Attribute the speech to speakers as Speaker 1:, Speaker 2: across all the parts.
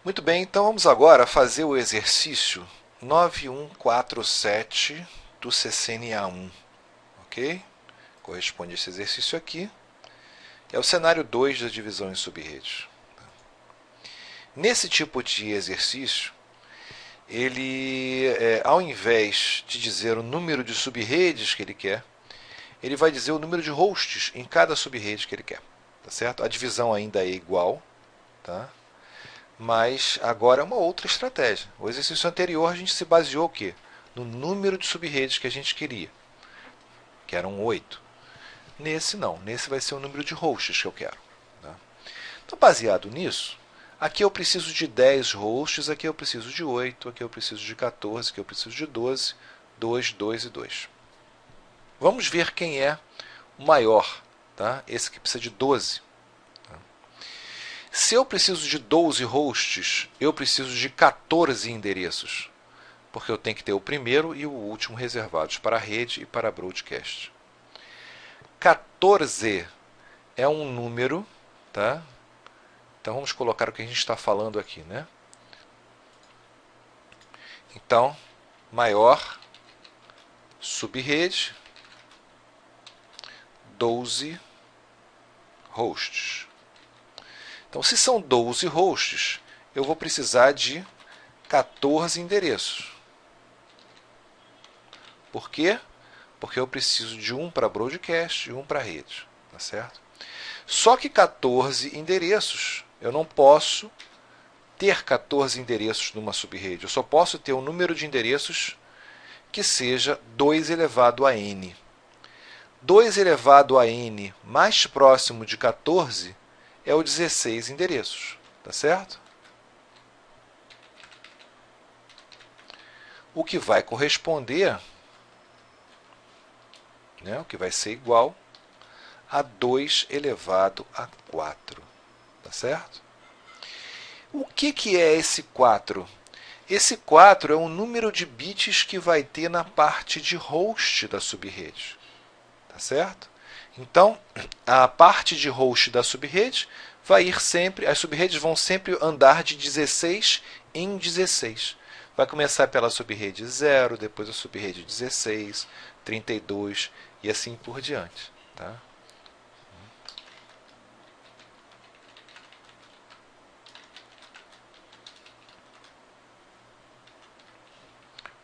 Speaker 1: Muito bem, então vamos agora fazer o exercício 9147 do CCNA1, ok? Corresponde a esse exercício aqui. É o cenário 2 da divisão em sub-redes. Nesse tipo de exercício, ao invés de dizer o número de sub-redes que ele quer, ele vai dizer o número de hosts em cada sub-rede que ele quer. Tá certo? A divisão ainda é igual, tá? Mas agora é uma outra estratégia. O exercício anterior a gente se baseou o quê? No número de sub-redes que a gente queria, que eram 8. Nesse não, nesse vai ser o número de hosts que eu quero. Tá? Então, baseado nisso, aqui eu preciso de 10 hosts, aqui eu preciso de 8, aqui eu preciso de 14, aqui eu preciso de 12, 2, 2 e 2. Vamos ver quem é o maior. Tá? Esse aqui precisa de 12. Se eu preciso de 12 hosts, eu preciso de 14 endereços, porque eu tenho que ter o primeiro e o último reservados para a rede e para broadcast. 14 é um número, tá? Então vamos colocar o que a gente está falando aqui, né? Então, maior subrede, 12 hosts. Então, se são 12 hosts, eu vou precisar de 14 endereços. Por quê? Porque eu preciso de um para broadcast e um para rede. Tá certo? Só que 14 endereços, eu não posso ter 14 endereços numa subrede. Eu só posso ter um número de endereços que seja 2 elevado a n. 2 elevado a n mais próximo de 14 é o 16 endereços. Tá certo? O que vai corresponder, né, o que vai ser igual a 2 elevado a 4. Tá certo? O que é esse 4? Esse 4 é o número de bits que vai ter na parte de host da subrede. Tá certo? Então, a parte de host da subrede vai ir sempre, as subredes vão sempre andar de 16 em 16. Vai começar pela subrede 0, depois a subrede 16, 32 e assim por diante. Tá?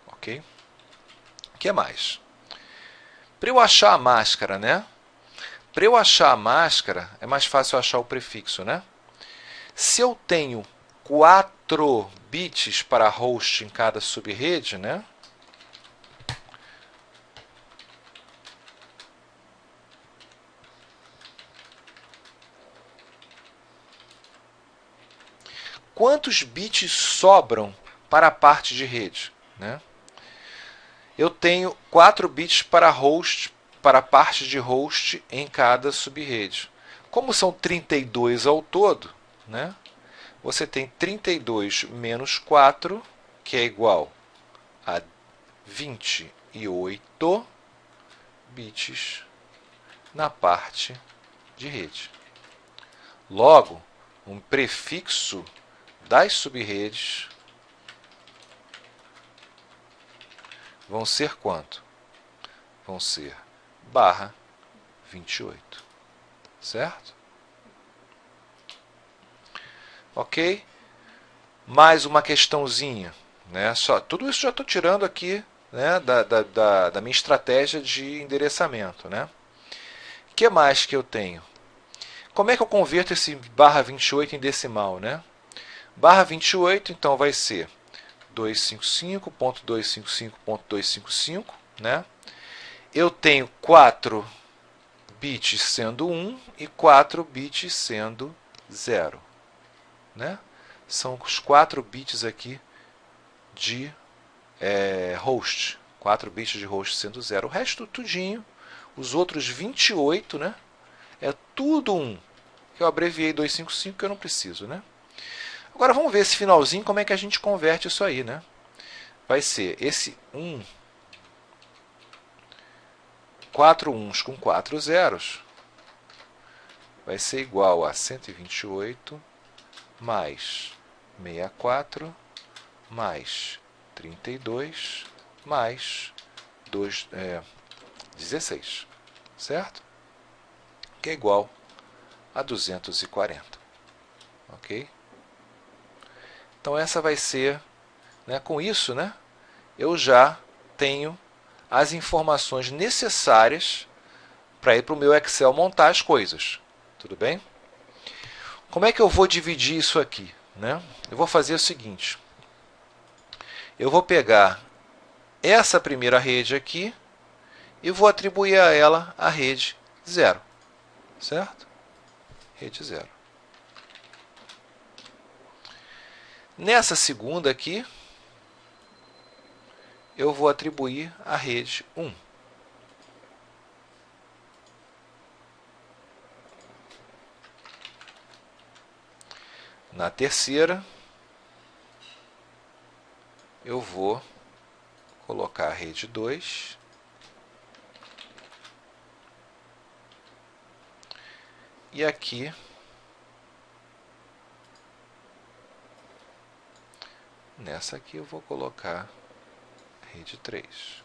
Speaker 1: Ok? O que mais? Para eu achar a máscara, né? Para eu achar a máscara, é mais fácil eu achar o prefixo, né? Se eu tenho 4 bits para host em cada subrede, né? Quantos bits sobram para a parte de rede, né? Eu tenho 4 bits para host, para a parte de host em cada subrede. Como são 32 ao todo, né? Você tem 32 menos 4, que é igual a 28 bits na parte de rede. Logo, um prefixo das subredes vão ser quanto? Vão ser barra 28. Certo? Ok? Mais uma questãozinha. Né? Tudo isso já estou tirando aqui, né, da minha estratégia de endereçamento. Né? O que mais que eu tenho? Como é que eu converto esse barra 28 em decimal? Né? Barra 28, então, vai ser 255.255.255. Né? Eu tenho 4 bits sendo 1 e 4 bits sendo 0. Né? São os 4 bits aqui de host. 4 bits de host sendo 0. O resto tudinho, os outros 28, né? É tudo 1. Eu abreviei 255 que eu não preciso, né? Agora vamos ver esse finalzinho, como é que a gente converte isso aí, né? Vai ser esse 1, 4 uns com 4 zeros, vai ser igual a 128 mais 64 mais 32 mais 16, certo? Que é igual a 240, ok? Então essa vai ser, né, com isso, né, eu já tenho as informações necessárias para ir para o meu Excel montar as coisas, tudo bem? Como é que eu vou dividir isso aqui, né? Eu vou fazer o seguinte, eu vou pegar essa primeira rede aqui e vou atribuir a ela a rede 0, certo? Rede 0. Nessa segunda aqui, eu vou atribuir a rede 1. Na terceira, eu vou colocar a rede 2. E aqui, nessa aqui, eu vou colocar a rede 3.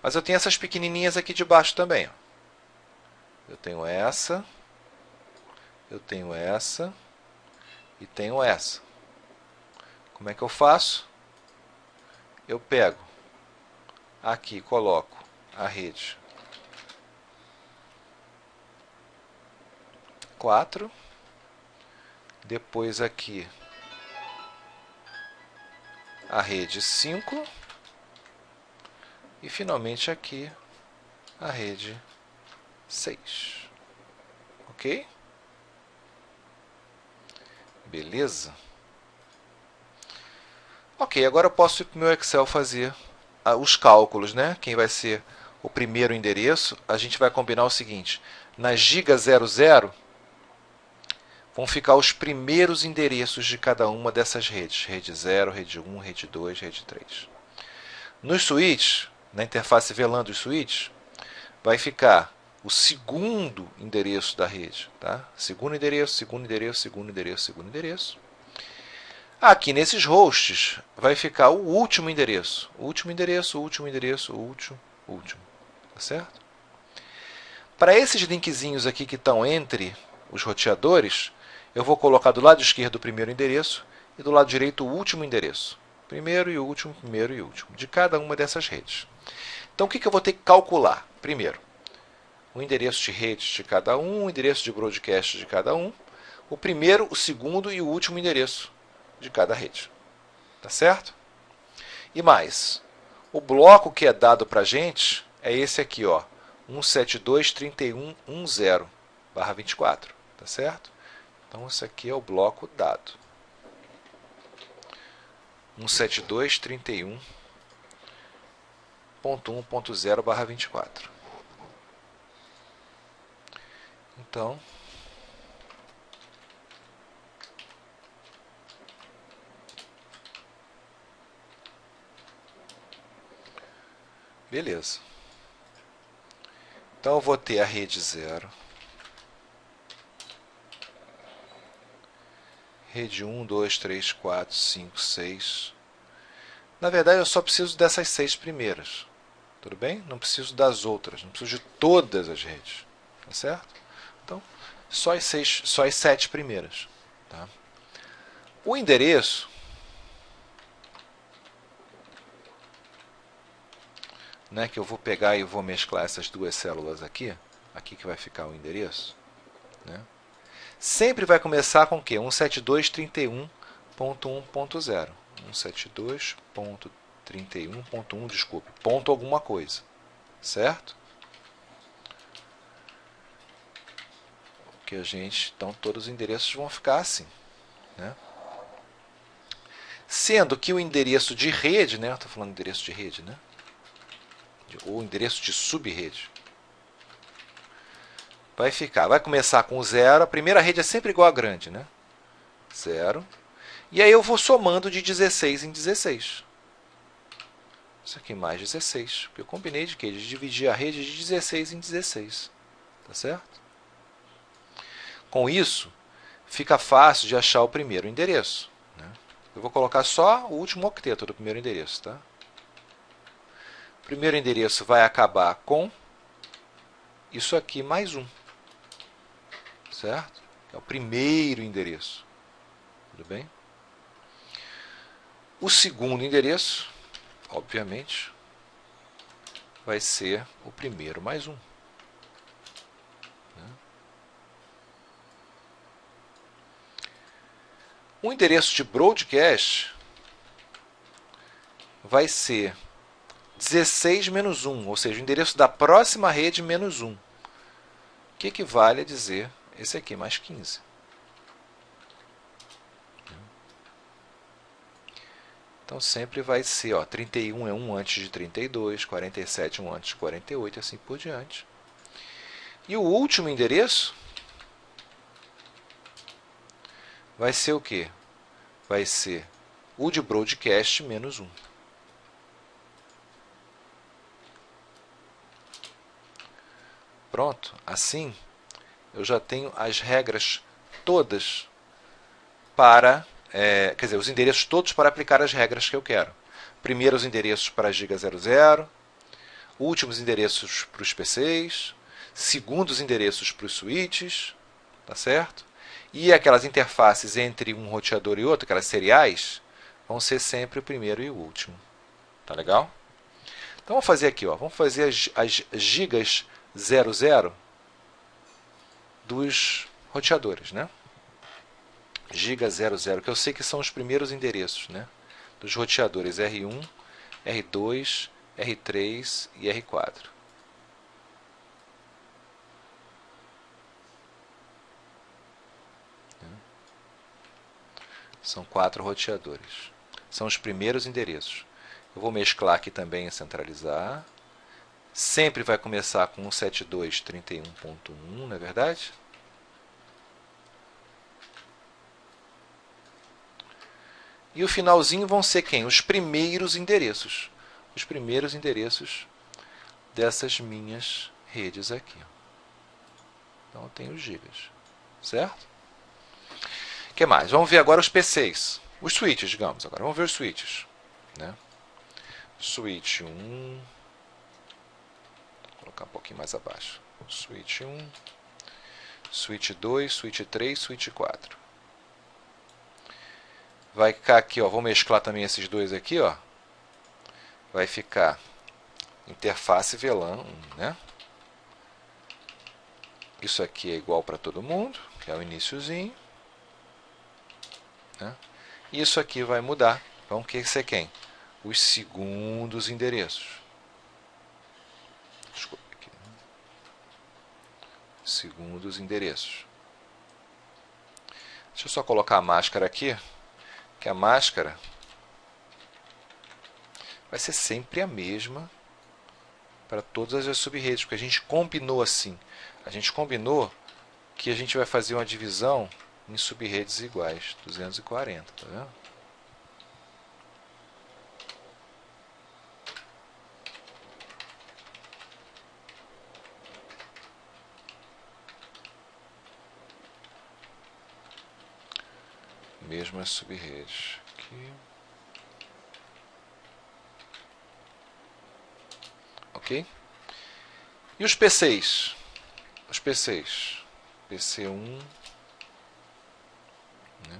Speaker 1: Mas eu tenho essas pequenininhas aqui de baixo também, ó. Eu tenho essa e tenho essa. Como é que eu faço? Eu pego aqui, coloco a rede 4, depois aqui a rede 5 e finalmente aqui a rede 6. Ok? Beleza? Ok, agora eu posso ir para o meu Excel fazer os cálculos, né? Quem vai ser o primeiro endereço, a gente vai combinar o seguinte, na giga 00 vão ficar os primeiros endereços de cada uma dessas redes, rede 0, rede 1, rede 2, rede 3. Nos switches, na interface VLAN dos switches, vai ficar o segundo endereço da rede, tá? Segundo endereço, segundo endereço, segundo endereço, segundo endereço. Aqui nesses hosts vai ficar o último endereço. Último endereço, último endereço, último. Tá certo? Para esses linkzinhos aqui que estão entre os roteadores, eu vou colocar do lado esquerdo o primeiro endereço e do lado direito o último endereço. Primeiro e último, de cada uma dessas redes. Então o que eu vou ter que calcular? Primeiro, o endereço de rede de cada um, o endereço de broadcast de cada um, o primeiro, o segundo e o último endereço de cada rede. Tá certo? E mais, o bloco que é dado para a gente é esse aqui, ó, 172.31.10/24. Tá certo? Então, esse aqui é o bloco dado. 172.31.1.0/24. Então, beleza. Então, eu vou ter a rede 0, rede 1, 2, 3, 4, 5, 6. Na verdade, eu só preciso dessas 6 primeiras. Tudo bem? Não preciso das outras, não preciso de todas as redes. Tá certo? Então, só as 7 primeiras. Tá? O endereço, né, que eu vou pegar e vou mesclar essas duas células aqui, aqui que vai ficar o endereço, né, sempre vai começar com o quê? 172.31.1.0. 172.31.1, desculpe, ponto alguma coisa. Certo? Que a gente, então todos os endereços vão ficar assim, né? Sendo que o endereço de rede, né, eu estou falando de endereço de rede, né, ou endereço de subrede, vai começar com 0, a primeira rede é sempre igual a grande, né? 0, e aí eu vou somando de 16 em 16. Isso aqui mais 16, porque eu combinei de quê? De dividir a rede de 16 em 16, tá certo? Com isso, fica fácil de achar o primeiro endereço, né? Eu vou colocar só o último octeto do primeiro endereço. Tá? O primeiro endereço vai acabar com isso aqui mais um. Certo? É o primeiro endereço. Tudo bem? O segundo endereço, obviamente, vai ser o primeiro mais um. O endereço de broadcast vai ser 16 menos 1, ou seja, o endereço da próxima rede menos 1, que equivale a dizer esse aqui mais 15. Então sempre vai ser, 31 é 1 antes de 32, 47 é 1 antes de 48, assim por diante. E o último endereço vai ser o quê? Vai ser o de broadcast menos 1. Pronto, assim eu já tenho as regras todas para, quer dizer, os endereços todos para aplicar as regras que eu quero. Primeiro os endereços para a giga 00, últimos endereços para os PCs, segundos endereços para os switches, tá certo? E aquelas interfaces entre um roteador e outro, aquelas seriais, vão ser sempre o primeiro e o último. Tá legal? Então vamos fazer aqui, vamos fazer as gigas 00 dos roteadores, né? Giga 00, que eu sei que são os primeiros endereços, né? Dos roteadores R1, R2, R3 e R4. São 4 roteadores. São os primeiros endereços. Eu vou mesclar aqui também e centralizar. Sempre vai começar com 172.31.1, não é verdade? E o finalzinho vão ser quem? Os primeiros endereços. Os primeiros endereços dessas minhas redes aqui. Então eu tenho os gigas. Certo? O que mais? Vamos ver agora os PCs. Os switches, digamos. Agora vamos ver os switches. Né? Switch 1. Vou colocar um pouquinho mais abaixo. Switch 1. Switch 2, Switch 3, Switch 4. Vai ficar aqui, vou mesclar também esses dois aqui, Vai ficar interface VLAN, né? Isso aqui é igual para todo mundo, que é o iniciozinho, né? E isso aqui vai mudar. Então, o que ser quem? Os segundos endereços. Desculpa aqui. Segundos endereços. Deixa eu só colocar a máscara aqui, que a máscara vai ser sempre a mesma para todas as subredes, porque a gente combinou assim. A gente combinou que a gente vai fazer uma divisão em subredes iguais, 240, tá vendo? Mesmas subredes aqui. Ok? E os PCs? Os PCs. PC1. Né?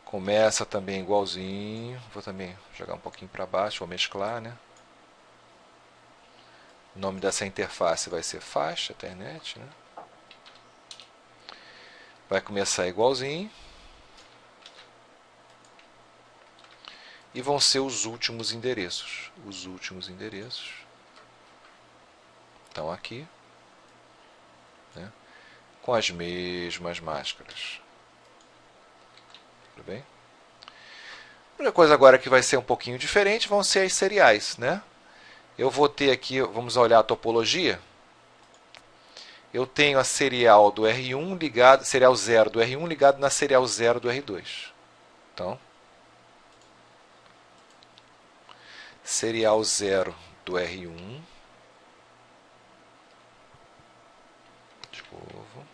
Speaker 1: Começa também igualzinho. Vou também jogar um pouquinho para baixo, vou mesclar, né? O nome dessa interface vai ser faixa, internet, né? Vai começar igualzinho. E vão ser os últimos endereços. Os últimos endereços estão aqui, né? Com as mesmas máscaras. Tudo bem? A única coisa agora que vai ser um pouquinho diferente vão ser as seriais, né? Eu vou ter aqui, vamos olhar a topologia. Eu tenho a serial do R1 ligado, serial 0 do R1 ligado na serial 0 do R2. Então, serial 0 do R1 povo.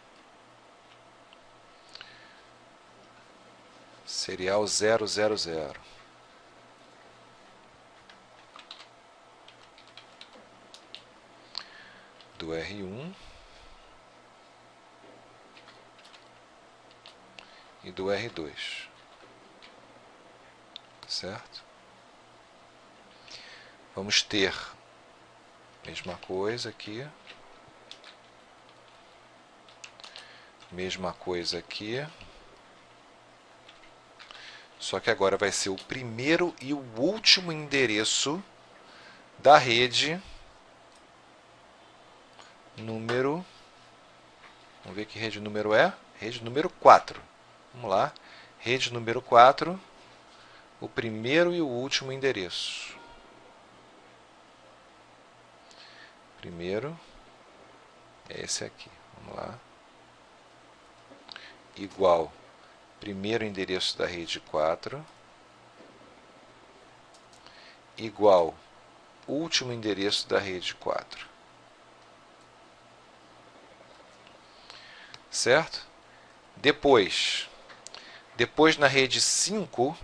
Speaker 1: Serial 000. Do R1 e do R2, certo? Vamos ter mesma coisa aqui, mesma coisa aqui, só que agora vai ser o primeiro e o último endereço da rede número, vamos ver que rede número é? Rede número 4. Vamos lá. Rede número 4, o primeiro e o último endereço. Primeiro é esse aqui. Vamos lá. Igual primeiro endereço da rede 4 igual último endereço da rede 4. Certo? Depois na rede 5,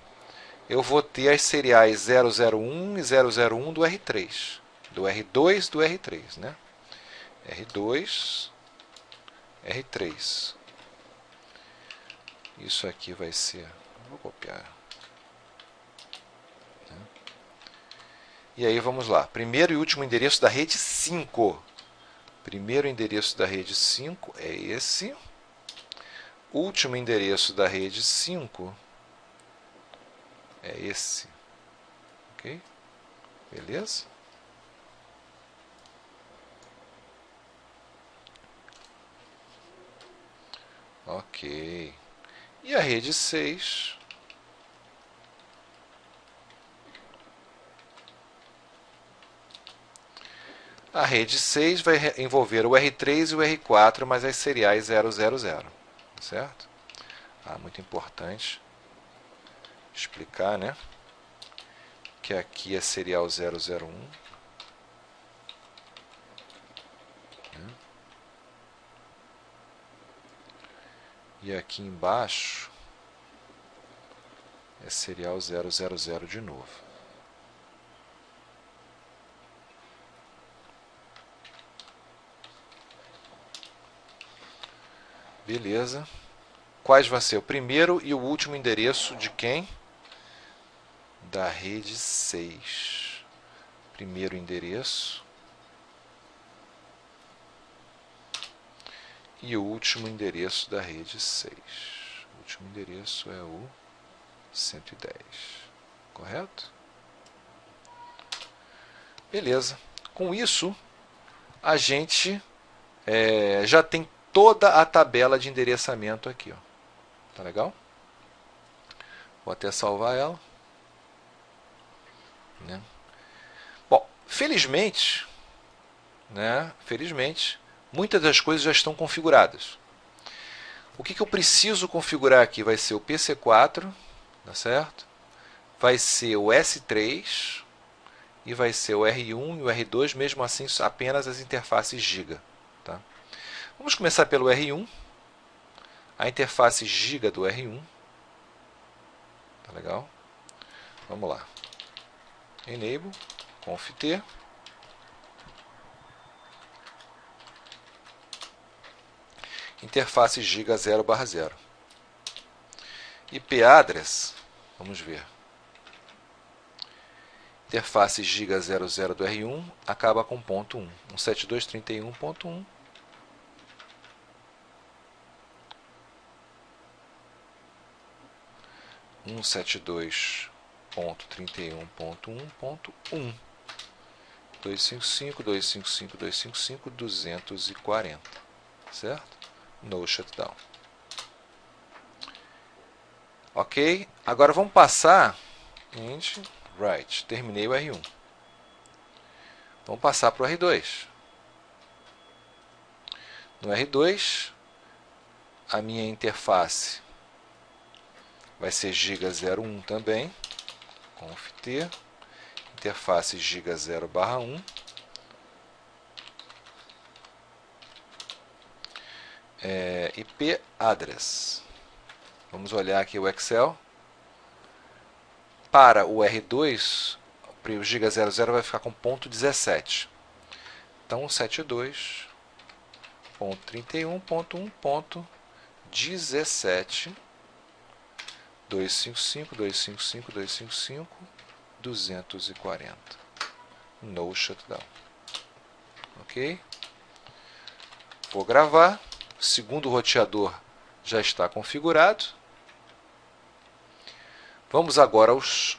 Speaker 1: eu vou ter as seriais 001 e 001 do R3. Do R2 do R3, né? R2, R3. Isso aqui vai ser... Vou copiar. E aí vamos lá. Primeiro e último endereço da rede 5. Primeiro endereço da rede 5 é esse. Último endereço da rede 5 é esse. Ok? Beleza? Ok. E a rede 6... A rede 6 vai envolver o R3 e o R4, mas as seriais 000. Certo? Muito importante explicar, né? Que aqui é serial 001. E aqui embaixo é serial 000 de novo. Beleza. Quais vão ser o primeiro e o último endereço de quem? Da rede 6. Primeiro endereço e o último endereço da rede 6. O último endereço é o 110. Correto? Beleza. Com isso, a gente já tem toda a tabela de endereçamento aqui. Ó. Tá legal? Vou até salvar ela. Né? Bom, felizmente, muitas das coisas já estão configuradas. O que eu preciso configurar aqui vai ser o PC4, tá certo? Vai ser o S3 e vai ser o R1 e o R2, mesmo assim apenas as interfaces Giga. Tá? Vamos começar pelo R1, a interface Giga do R1. Tá legal? Vamos lá. Enable, conft-t. Interface Giga 0/0. IP address, vamos ver. Interface Giga 00 do R1 acaba com ponto 1. 172.31.1. Um 172.31.1.1 255.240, certo? No shutdown. Ok? Agora vamos passar int write. Terminei o R1. Vamos passar para o R2. No R2, a minha interface vai ser Giga 01 também. Conft-t. Interface Giga 0/1. IP address. Vamos olhar aqui o Excel. Para o R2, o giga 00 vai ficar com ponto 17. Então, 72.31.1.17 255.240 no shutdown. Ok? Vou gravar. O segundo roteador já está configurado. Vamos agora aos...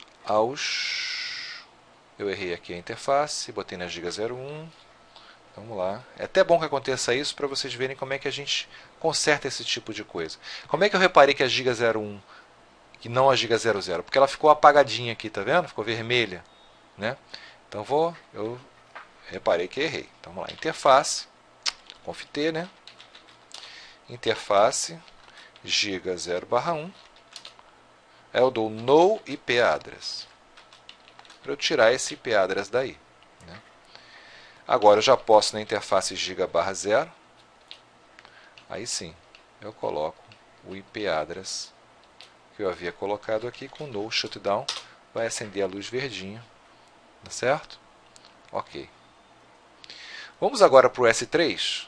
Speaker 1: Eu errei aqui a interface, botei na giga 01. Vamos lá. É até bom que aconteça isso para vocês verem como é que a gente conserta esse tipo de coisa. Como é que eu reparei que a giga 01 e não a giga 00? Porque ela ficou apagadinha aqui, tá vendo? Ficou vermelha, né? Então eu reparei que errei. Então vamos lá, interface, conft-t, né? Interface giga 0/1. Eu dou no IP address para eu tirar esse IP address daí, né? Agora eu já posso na interface giga/0. Aí sim, eu coloco o IP address que eu havia colocado aqui com no shutdown. Vai acender a luz verdinha, tá certo? Ok. Vamos agora para o S3.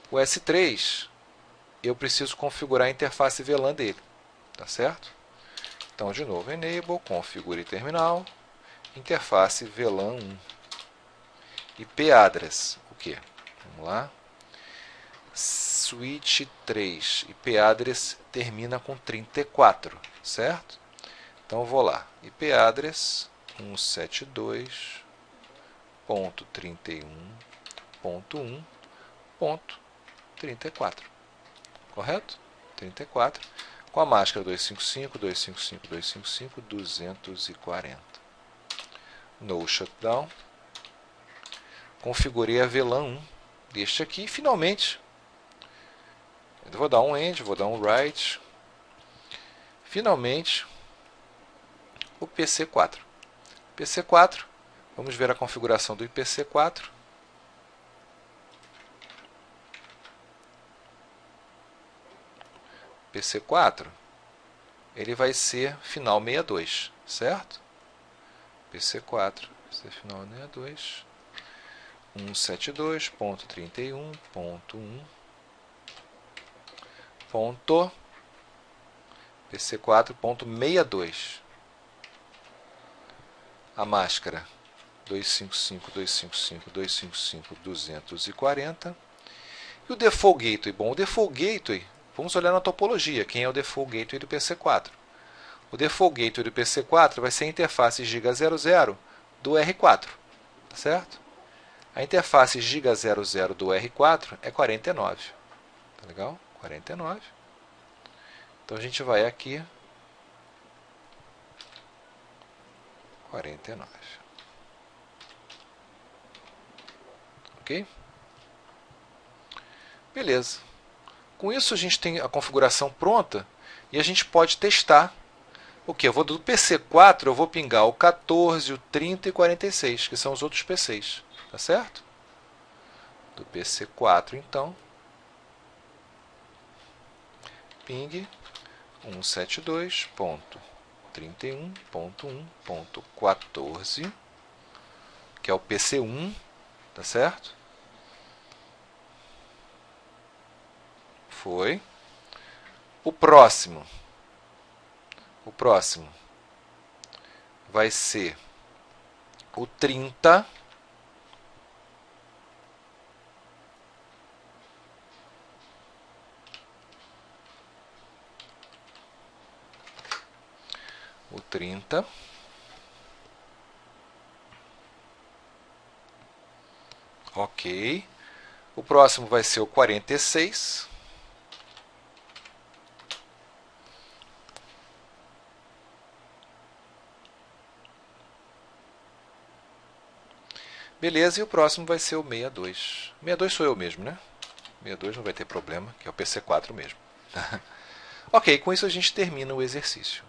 Speaker 1: O S3, eu preciso configurar a interface VLAN dele, tá certo? Então, de novo, enable, configure terminal, interface VLAN 1. IP address, o que? Vamos lá. Switch 3, IP address termina com 34, certo? Então, eu vou lá, IP address 172.31.1.34, correto? 34, com a máscara 255.240. No shutdown, configurei a VLAN 1 deste aqui e finalmente eu vou dar um end, vou dar um write. Finalmente o PC4. PC4, vamos ver a configuração do IPC4. PC4, ele vai ser final 62, certo? PC4, vai ser final 62. 172.31.1. PC4.62. A máscara 255.240. E o Default Gateway? Bom, o Default Gateway, vamos olhar na topologia. Quem é o Default Gateway do PC4? O Default Gateway do PC4 vai ser a interface giga 00 do R4, tá certo? A interface giga 00 do R4 é 49. Tá legal? 49. Então a gente vai aqui. 49. Ok? Beleza. Com isso a gente tem a configuração pronta e a gente pode testar o que? Do PC4 eu vou pingar o 14, o 30 e 46, que são os outros PCs. Tá certo? Do PC4, então, ping 172.31.1.14, que é o PC1, tá certo? Foi. O próximo vai ser o 30. O 30. Ok. O próximo vai ser o 46. Beleza, e o próximo vai ser o 62. 62 sou eu mesmo, né? 62 não vai ter problema, que é o PC4 mesmo. Ok, com isso a gente termina o exercício.